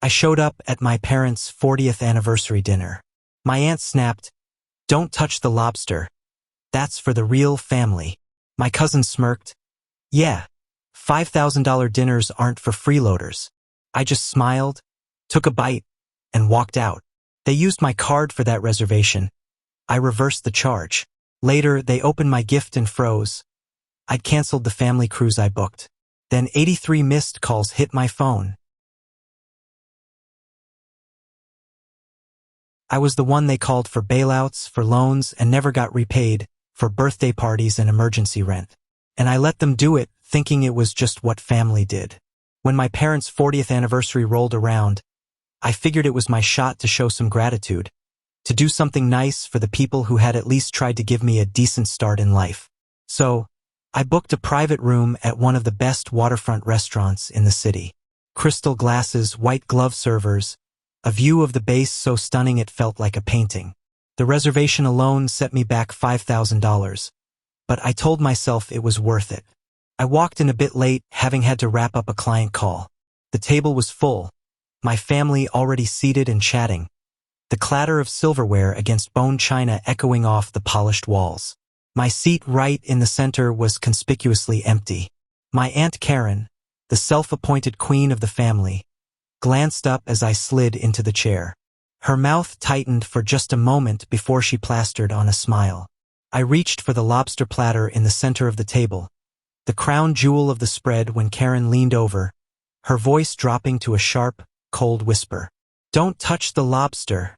I showed up at my parents' 40th anniversary dinner. My aunt snapped, "Don't touch the lobster. That's for the real family." My cousin smirked, "Yeah, $5,000 dinners aren't for freeloaders." I just smiled, took a bite, and walked out. They used my card for that reservation. I reversed the charge. Later, they opened my gift and froze. I'd canceled the family cruise I booked. Then 83 missed calls hit my phone. I was the one they called for bailouts, for loans, and never got repaid, for birthday parties and emergency rent. And I let them do it, thinking it was just what family did. When my parents' 40th anniversary rolled around, I figured it was my shot to show some gratitude, to do something nice for the people who had at least tried to give me a decent start in life. So, I booked a private room at one of the best waterfront restaurants in the city. Crystal glasses, white glove servers, a view of the base so stunning it felt like a painting. The reservation alone set me back $5,000, but I told myself it was worth it. I walked in a bit late, having had to wrap up a client call. The table was full, my family already seated and chatting, the clatter of silverware against bone china echoing off the polished walls. My seat right in the center was conspicuously empty. My Aunt Karen, the self-appointed queen of the family, glanced up as I slid into the chair. Her mouth tightened for just a moment before she plastered on a smile. I reached for the lobster platter in the center of the table, the crown jewel of the spread, when Karen leaned over, her voice dropping to a sharp, cold whisper. "Don't touch the lobster,"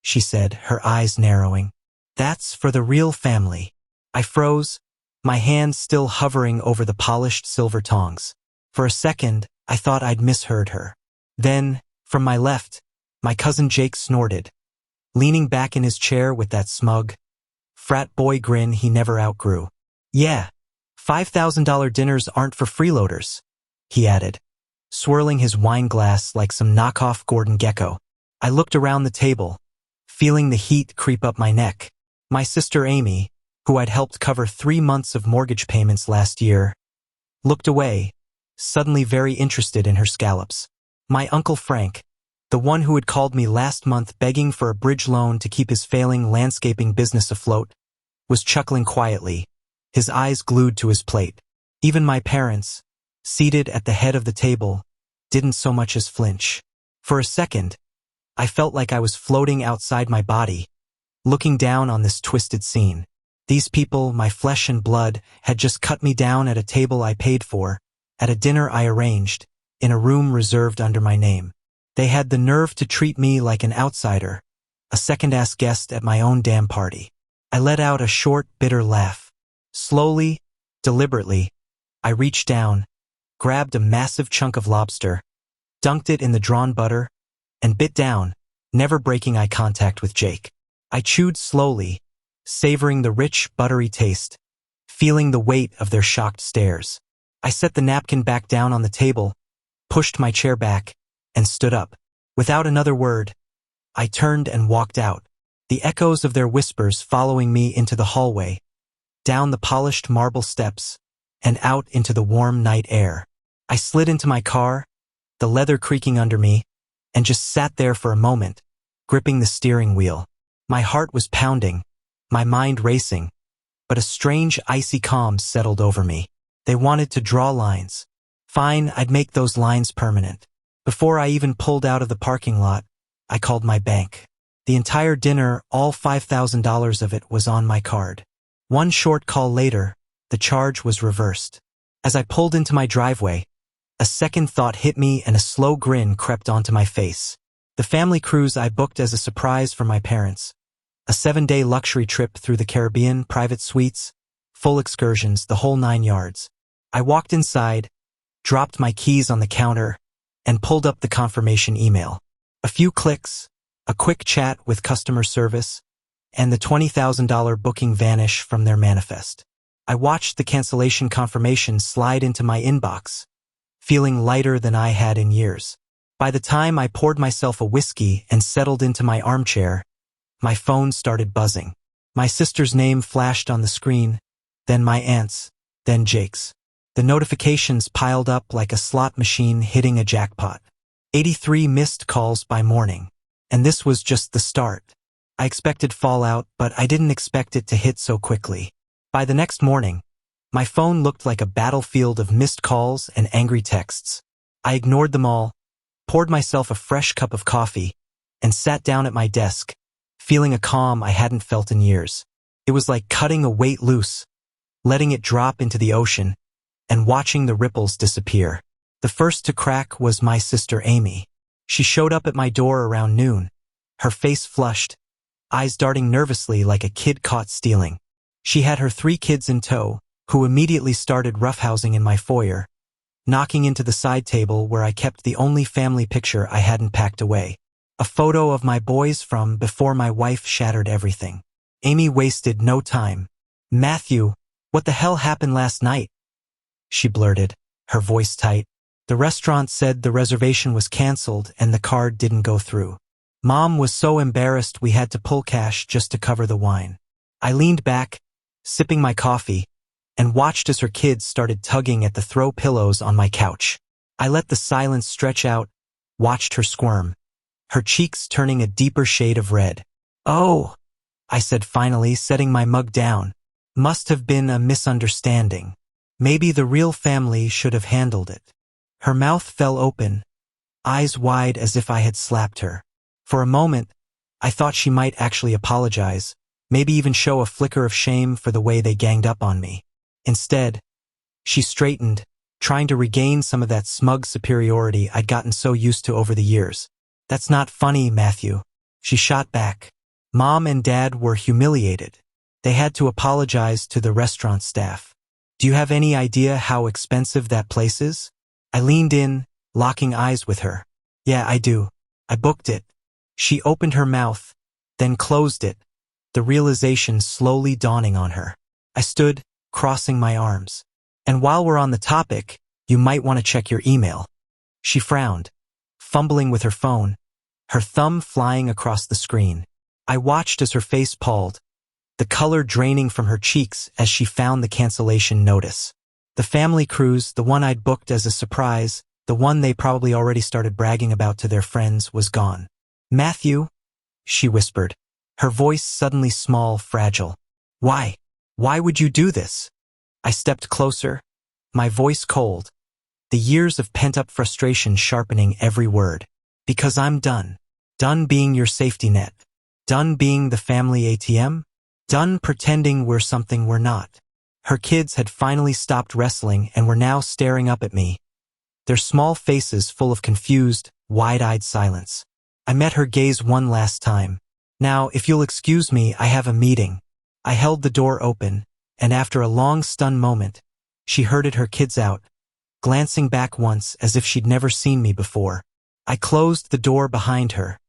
she said, her eyes narrowing. "That's for the real family." I froze, my hand still hovering over the polished silver tongs. For a second, I thought I'd misheard her. Then, from my left, my cousin Jake snorted, leaning back in his chair with that smug, frat boy grin he never outgrew. "Yeah, $5,000 dinners aren't for freeloaders," he added, swirling his wine glass like some knockoff Gordon Gekko. I looked around the table, feeling the heat creep up my neck. My sister Amy, who I'd helped cover 3 months of mortgage payments last year, looked away, suddenly very interested in her scallops. My Uncle Frank, the one who had called me last month begging for a bridge loan to keep his failing landscaping business afloat, was chuckling quietly, his eyes glued to his plate. Even my parents, seated at the head of the table, didn't so much as flinch. For a second, I felt like I was floating outside my body, looking down on this twisted scene. These people, my flesh and blood, had just cut me down at a table I paid for, at a dinner I arranged, in a room reserved under my name. They had the nerve to treat me like an outsider, a second-ass guest at my own damn party. I let out a short, bitter laugh. Slowly, deliberately, I reached down, grabbed a massive chunk of lobster, dunked it in the drawn butter, and bit down, never breaking eye contact with Jake. I chewed slowly, savoring the rich, buttery taste, feeling the weight of their shocked stares. I set the napkin back down on the table, pushed my chair back, and stood up. Without another word, I turned and walked out, the echoes of their whispers following me into the hallway, down the polished marble steps, and out into the warm night air. I slid into my car, the leather creaking under me, and just sat there for a moment, gripping the steering wheel. My heart was pounding, my mind racing, but a strange icy calm settled over me. They wanted to draw lines. Fine, I'd make those lines permanent. Before I even pulled out of the parking lot, I called my bank. The entire dinner, all $5,000 of it, was on my card. One short call later, the charge was reversed. As I pulled into my driveway, a second thought hit me and a slow grin crept onto my face. The family cruise I booked as a surprise for my parents. A 7-day luxury trip through the Caribbean, private suites, full excursions, the whole 9 yards. I walked inside, dropped my keys on the counter, and pulled up the confirmation email. A few clicks, a quick chat with customer service, and the $20,000 booking vanish from their manifest. I watched the cancellation confirmation slide into my inbox, feeling lighter than I had in years. By the time I poured myself a whiskey and settled into my armchair, my phone started buzzing. My sister's name flashed on the screen, then my aunt's, then Jake's. The notifications piled up like a slot machine hitting a jackpot. 83 missed calls by morning. And this was just the start. I expected fallout, but I didn't expect it to hit so quickly. By the next morning, my phone looked like a battlefield of missed calls and angry texts. I ignored them all, poured myself a fresh cup of coffee, and sat down at my desk, feeling a calm I hadn't felt in years. It was like cutting a weight loose, letting it drop into the ocean, and watching the ripples disappear. The first to crack was my sister Amy. She showed up at my door around noon, her face flushed, eyes darting nervously like a kid caught stealing. She had her 3 kids in tow, who immediately started roughhousing in my foyer, knocking into the side table where I kept the only family picture I hadn't packed away. A photo of my boys from before my wife shattered everything. Amy wasted no time. "Matthew, what the hell happened last night?" she blurted, her voice tight. "The restaurant said the reservation was canceled and the card didn't go through. Mom was so embarrassed we had to pull cash just to cover the wine." I leaned back, sipping my coffee, and watched as her kids started tugging at the throw pillows on my couch. I let the silence stretch out, watched her squirm, her cheeks turning a deeper shade of red. "Oh," I said finally, setting my mug down. "Must have been a misunderstanding. Maybe the real family should have handled it." Her mouth fell open, eyes wide as if I had slapped her. For a moment, I thought she might actually apologize, maybe even show a flicker of shame for the way they ganged up on me. Instead, she straightened, trying to regain some of that smug superiority I'd gotten so used to over the years. "That's not funny, Matthew," she shot back. "Mom and Dad were humiliated. They had to apologize to the restaurant staff. Do you have any idea how expensive that place is?" I leaned in, locking eyes with her. "Yeah, I do. I booked it." She opened her mouth, then closed it, the realization slowly dawning on her. I stood, crossing my arms. "And while we're on the topic, you might want to check your email." She frowned, fumbling with her phone, her thumb flying across the screen. I watched as her face palled, the color draining from her cheeks as she found the cancellation notice. The family cruise, the one I'd booked as a surprise, the one they probably already started bragging about to their friends, was gone. "Matthew," she whispered, her voice suddenly small, fragile. "Why? Why would you do this?" I stepped closer, my voice cold, the years of pent-up frustration sharpening every word. "Because I'm done. Done being your safety net. Done being the family ATM. Done pretending we're something we're not." Her kids had finally stopped wrestling and were now staring up at me, their small faces full of confused, wide-eyed silence. I met her gaze one last time. "Now, if you'll excuse me, I have a meeting." I held the door open, and after a long stunned moment, she herded her kids out, glancing back once as if she'd never seen me before. I closed the door behind her,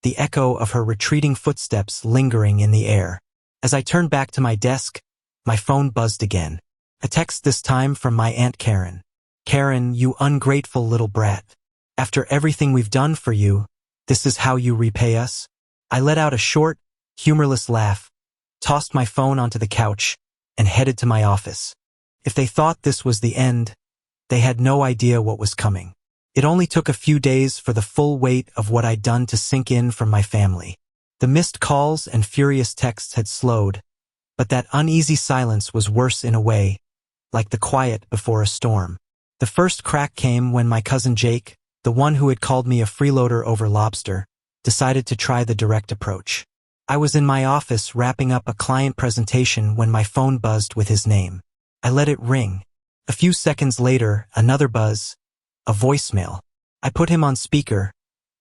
the echo of her retreating footsteps lingering in the air. As I turned back to my desk, my phone buzzed again. A text this time from my Aunt Karen. "Karen, you ungrateful little brat. After everything we've done for you, this is how you repay us?" I let out a short, humorless laugh, tossed my phone onto the couch, and headed to my office. If they thought this was the end, they had no idea what was coming. It only took a few days for the full weight of what I'd done to sink in from my family. The missed calls and furious texts had slowed, but that uneasy silence was worse in a way, like the quiet before a storm. The first crack came when my cousin Jake, the one who had called me a freeloader over Lobster, decided to try the direct approach. I was in my office wrapping up a client presentation when my phone buzzed with his name. I let it ring. A few seconds later, another buzz, a voicemail. I put him on speaker,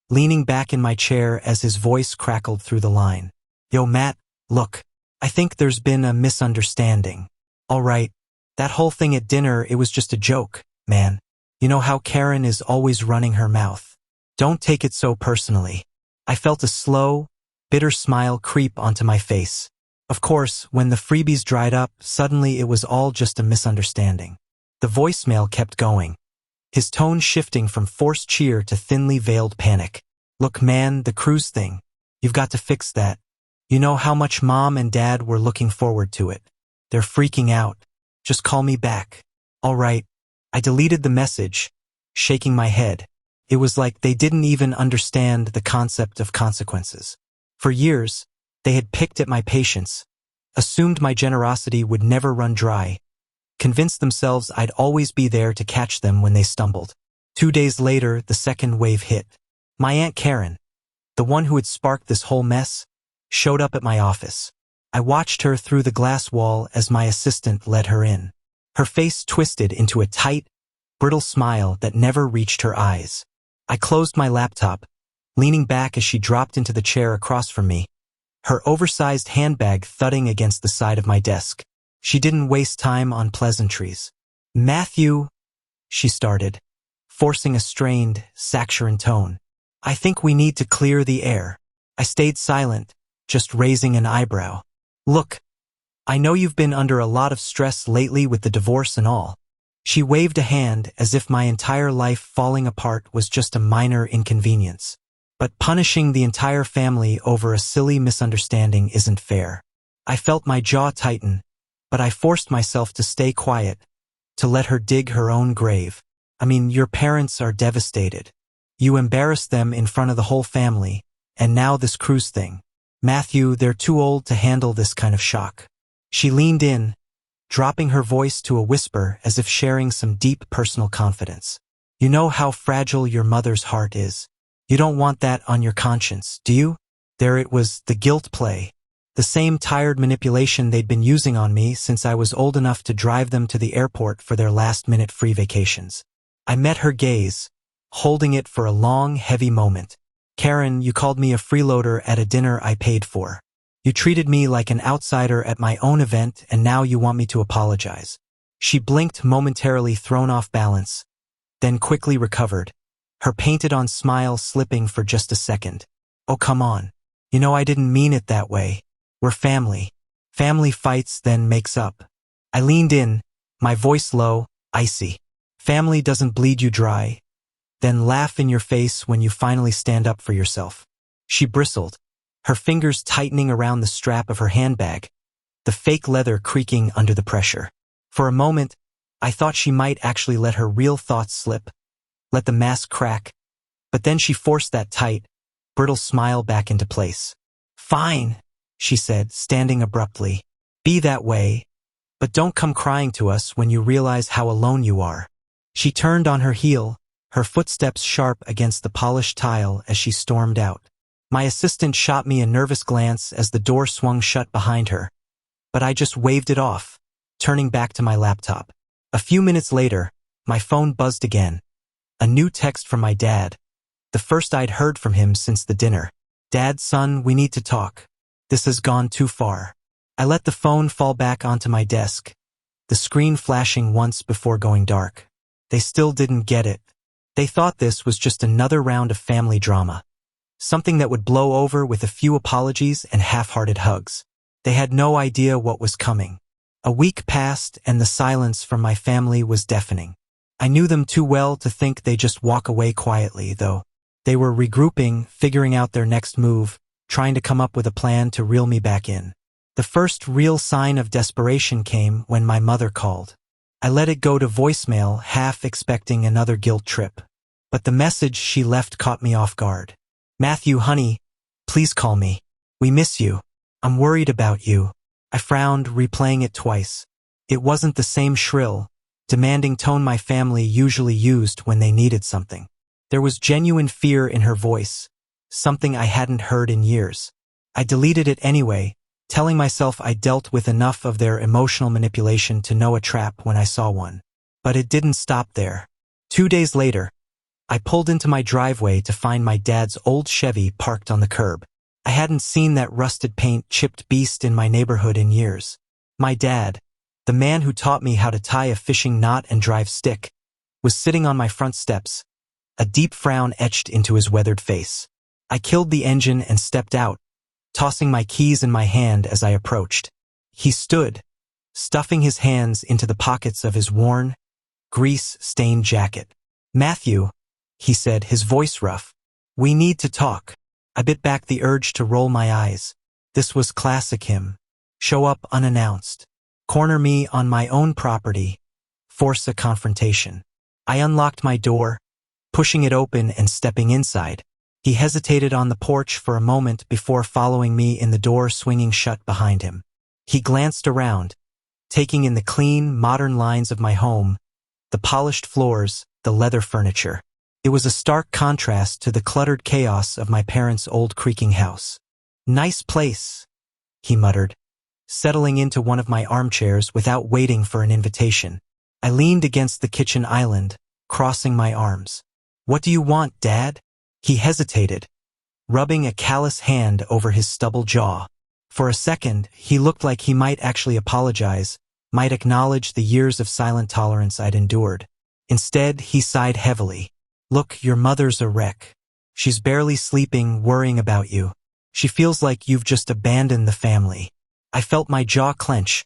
leaning back in my chair as his voice crackled through the line. "Yo, Matt, look, I think there's been a misunderstanding. All right, that whole thing at dinner, it was just a joke, man. You know how Karen is always running her mouth. Don't take it so personally." I felt a slow, bitter smile creep onto my face. Of course, when the freebies dried up, suddenly it was all just a misunderstanding. The voicemail kept going, his tone shifting from forced cheer to thinly veiled panic. "Look, man, the cruise thing. You've got to fix that. You know how much Mom and Dad were looking forward to it. They're freaking out. Just call me back." "All right." I deleted the message, shaking my head. It was like they didn't even understand the concept of consequences. For years, they had picked at my patience, assumed my generosity would never run dry, convinced themselves I'd always be there to catch them when they stumbled. 2 days later, the second wave hit. My Aunt Karen, the one who had sparked this whole mess, showed up at my office. I watched her through the glass wall as my assistant led her in. Her face twisted into a tight, brittle smile that never reached her eyes. I closed my laptop, leaning back as she dropped into the chair across from me, her oversized handbag thudding against the side of my desk. She didn't waste time on pleasantries. "Matthew," she started, forcing a strained, saccharine tone. "I think we need to clear the air." I stayed silent, just raising an eyebrow. "Look, I know you've been under a lot of stress lately with the divorce and all." She waved a hand as if my entire life falling apart was just a minor inconvenience. But punishing the entire family over a silly misunderstanding isn't fair. I felt my jaw tighten, but I forced myself to stay quiet, to let her dig her own grave. I mean, your parents are devastated. You embarrassed them in front of the whole family, and now this cruise thing. Matthew, they're too old to handle this kind of shock. She leaned in, dropping her voice to a whisper as if sharing some deep personal confidence. "You know how fragile your mother's heart is. You don't want that on your conscience, do you?" There it was, the guilt play. The same tired manipulation they'd been using on me since I was old enough to drive them to the airport for their last-minute free vacations. I met her gaze, holding it for a long, heavy moment. "Karen, you called me a freeloader at a dinner I paid for. You treated me like an outsider at my own event, and now you want me to apologize." She blinked, momentarily thrown off balance, then quickly recovered, her painted-on smile slipping for just a second. "Oh, come on. You know I didn't mean it that way. We're family. Family fights, then makes up." I leaned in, my voice low, icy. "Family doesn't bleed you dry, then laugh in your face when you finally stand up for yourself." She bristled, her fingers tightening around the strap of her handbag, the fake leather creaking under the pressure. For a moment, I thought she might actually let her real thoughts slip, let the mask crack, but then she forced that tight, brittle smile back into place. "Fine," she said, standing abruptly. "Be that way, but don't come crying to us when you realize how alone you are." She turned on her heel, her footsteps sharp against the polished tile as she stormed out. My assistant shot me a nervous glance as the door swung shut behind her, but I just waved it off, turning back to my laptop. A few minutes later, my phone buzzed again. A new text from my dad, the first I'd heard from him since the dinner. "Dad, son, we need to talk. This has gone too far." I let the phone fall back onto my desk, the screen flashing once before going dark. They still didn't get it. They thought this was just another round of family drama, something that would blow over with a few apologies and half-hearted hugs. They had no idea what was coming. A week passed and the silence from my family was deafening. I knew them too well to think they'd just walk away quietly, though. They were regrouping, figuring out their next move, trying to come up with a plan to reel me back in. The first real sign of desperation came when my mother called. I let it go to voicemail, half expecting another guilt trip. But the message she left caught me off guard. "Matthew, honey, please call me. We miss you. I'm worried about you." I frowned, replaying it twice. It wasn't the same shrill, demanding tone my family usually used when they needed something. There was genuine fear in her voice, something I hadn't heard in years. I deleted it anyway, telling myself I dealt with enough of their emotional manipulation to know a trap when I saw one. But it didn't stop there. 2 days later, I pulled into my driveway to find my dad's old Chevy parked on the curb. I hadn't seen that rusted paint chipped beast in my neighborhood in years. My dad, the man who taught me how to tie a fishing knot and drive stick, was sitting on my front steps, a deep frown etched into his weathered face. I killed the engine and stepped out, tossing my keys in my hand as I approached. He stood, stuffing his hands into the pockets of his worn, grease-stained jacket. "Matthew," he said, his voice rough, "we need to talk." I bit back the urge to roll my eyes. This was classic him. Show up unannounced. Corner me on my own property. Force a confrontation. I unlocked my door, pushing it open and stepping inside. He hesitated on the porch for a moment before following me in the door swinging shut behind him. He glanced around, taking in the clean, modern lines of my home, the polished floors, the leather furniture. It was a stark contrast to the cluttered chaos of my parents' old creaking house. "Nice place," he muttered, settling into one of my armchairs without waiting for an invitation. I leaned against the kitchen island, crossing my arms. "What do you want, Dad?" He hesitated, rubbing a callous hand over his stubble jaw. For a second, he looked like he might actually apologize, might acknowledge the years of silent tolerance I'd endured. Instead, he sighed heavily. "Look, your mother's a wreck. She's barely sleeping, worrying about you. She feels like you've just abandoned the family." I felt my jaw clench,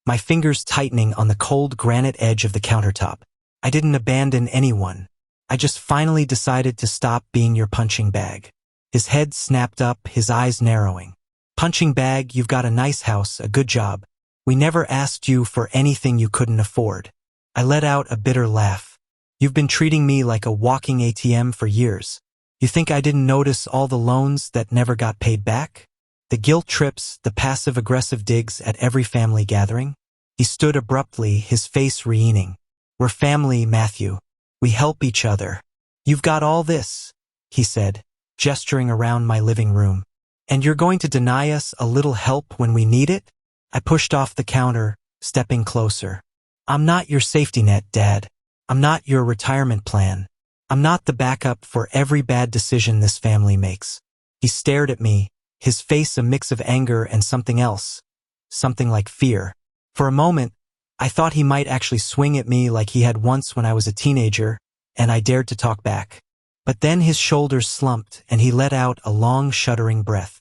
my fingers tightening on the cold granite edge of the countertop. "I didn't abandon anyone. I just finally decided to stop being your punching bag." His head snapped up, his eyes narrowing. "Punching bag, you've got a nice house, a good job. We never asked you for anything you couldn't afford." I let out a bitter laugh. "You've been treating me like a walking ATM for years. You think I didn't notice all the loans that never got paid back? The guilt trips, the passive-aggressive digs at every family gathering?" He stood abruptly, his face reening. "We're family, Matthew. We help each other. You've got all this," he said, gesturing around my living room. "And you're going to deny us a little help when we need it?" I pushed off the counter, stepping closer. "I'm not your safety net, Dad. I'm not your retirement plan. I'm not the backup for every bad decision this family makes." He stared at me, his face a mix of anger and something else, something like fear. For a moment, I thought he might actually swing at me like he had once when I was a teenager, and I dared to talk back. But then his shoulders slumped and he let out a long, shuddering breath.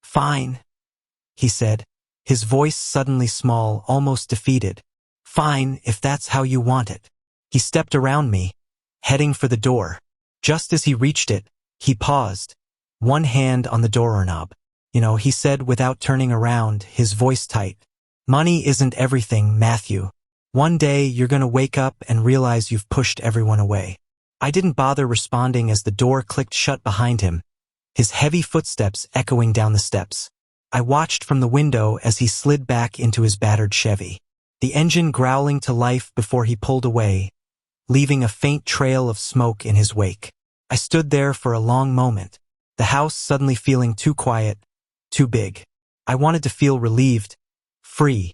"Fine," he said, his voice suddenly small, almost defeated. "Fine, if that's how you want it." He stepped around me, heading for the door. Just as he reached it, he paused, one hand on the doorknob. He said without turning around, his voice tight. "Money isn't everything, Matthew. One day you're gonna wake up and realize you've pushed everyone away." I didn't bother responding as the door clicked shut behind him, his heavy footsteps echoing down the steps. I watched from the window as he slid back into his battered Chevy, the engine growling to life before he pulled away, leaving a faint trail of smoke in his wake. I stood there for a long moment, the house suddenly feeling too quiet, too big. I wanted to feel relieved, free,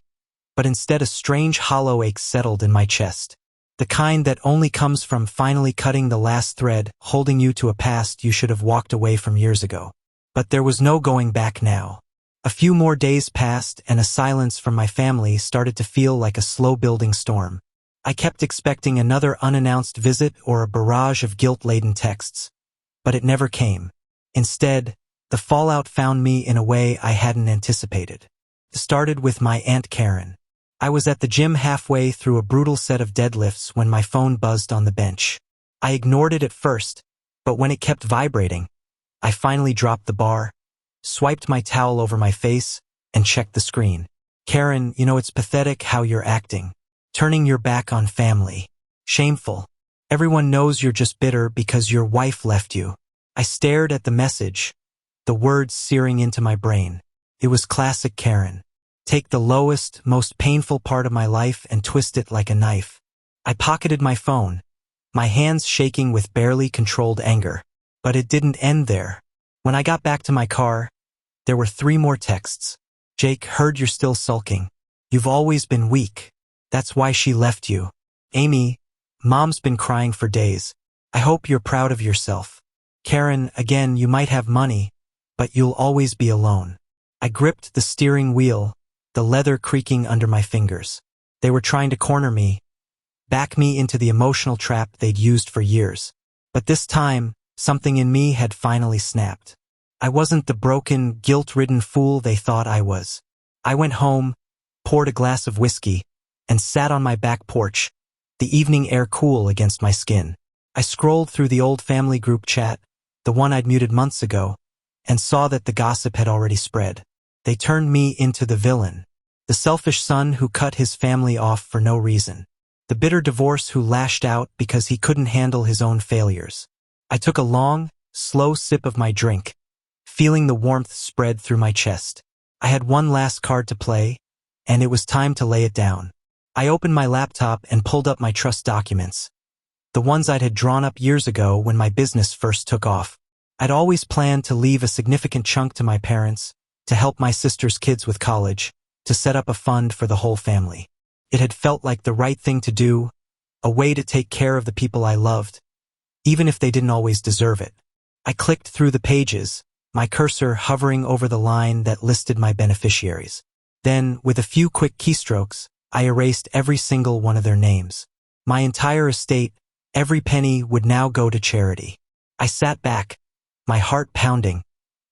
but instead a strange hollow ache settled in my chest. The kind that only comes from finally cutting the last thread, holding you to a past you should have walked away from years ago. But there was no going back now. A few more days passed and a silence from my family started to feel like a slow-building storm. I kept expecting another unannounced visit or a barrage of guilt-laden texts, but it never came. Instead, the fallout found me in a way I hadn't anticipated. It started with my Aunt Karen. I was at the gym halfway through a brutal set of deadlifts when my phone buzzed on the bench. I ignored it at first, but when it kept vibrating, I finally dropped the bar, swiped my towel over my face, and checked the screen. "Karen, it's pathetic how you're acting. Turning your back on family. Shameful. Everyone knows you're just bitter because your wife left you." I stared at the message, the words searing into my brain. It was classic Karen. Take the lowest, most painful part of my life and twist it like a knife. I pocketed my phone, my hands shaking with barely controlled anger. But it didn't end there. When I got back to my car, there were 3 more texts. "Jake, heard you're still sulking. You've always been weak. That's why she left you. Amy, Mom's been crying for days. I hope you're proud of yourself. Karen, again, you might have money, but you'll always be alone." I gripped the steering wheel, the leather creaking under my fingers. They were trying to corner me, back me into the emotional trap they'd used for years. But this time, something in me had finally snapped. I wasn't the broken, guilt-ridden fool they thought I was. I went home, poured a glass of whiskey, and sat on my back porch, the evening air cool against my skin. I scrolled through the old family group chat, the one I'd muted months ago, and saw that the gossip had already spread. They turned me into the villain, the selfish son who cut his family off for no reason. The bitter divorce who lashed out because he couldn't handle his own failures. I took a long, slow sip of my drink, feeling the warmth spread through my chest. I had one last card to play, and it was time to lay it down. I opened my laptop and pulled up my trust documents, the ones I'd had drawn up years ago when my business first took off. I'd always planned to leave a significant chunk to my parents, to help my sister's kids with college, to set up a fund for the whole family. It had felt like the right thing to do, a way to take care of the people I loved, even if they didn't always deserve it. I clicked through the pages, my cursor hovering over the line that listed my beneficiaries. Then, with a few quick keystrokes, I erased every single one of their names. My entire estate, every penny, would now go to charity. I sat back, my heart pounding,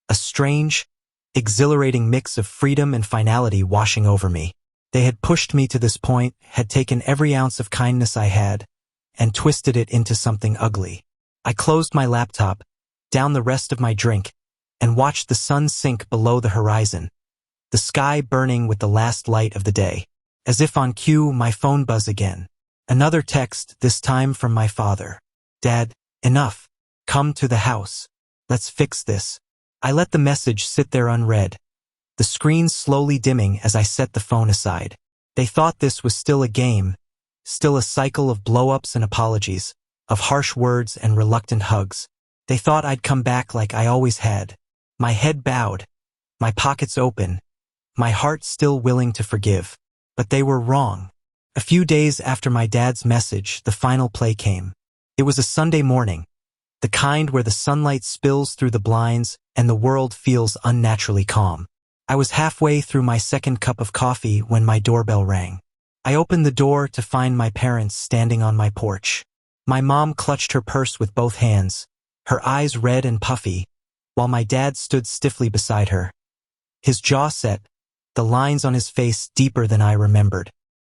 a strange, exhilarating mix of freedom and finality washing over me. They had pushed me to this point, had taken every ounce of kindness I had, and twisted it into something ugly. I closed my laptop, downed the rest of my drink, and watched the sun sink below the horizon, the sky burning with the last light of the day. As if on cue, my phone buzzed again. Another text, this time from my father. "Dad, enough. Come to the house. Let's fix this." I let the message sit there unread, the screen slowly dimming as I set the phone aside. They thought this was still a game, still a cycle of blow-ups and apologies, of harsh words and reluctant hugs. They thought I'd come back like I always had, my head bowed, my pockets open, my heart still willing to forgive. But they were wrong. A few days after my dad's message, the final play came. It was a Sunday morning, the kind where the sunlight spills through the blinds and the world feels unnaturally calm. I was halfway through my second cup of coffee when my doorbell rang. I opened the door to find my parents standing on my porch. My mom clutched her purse with both hands, her eyes red and puffy, while my dad stood stiffly beside her. His jaw set, the lines on his face deeper than I remembered.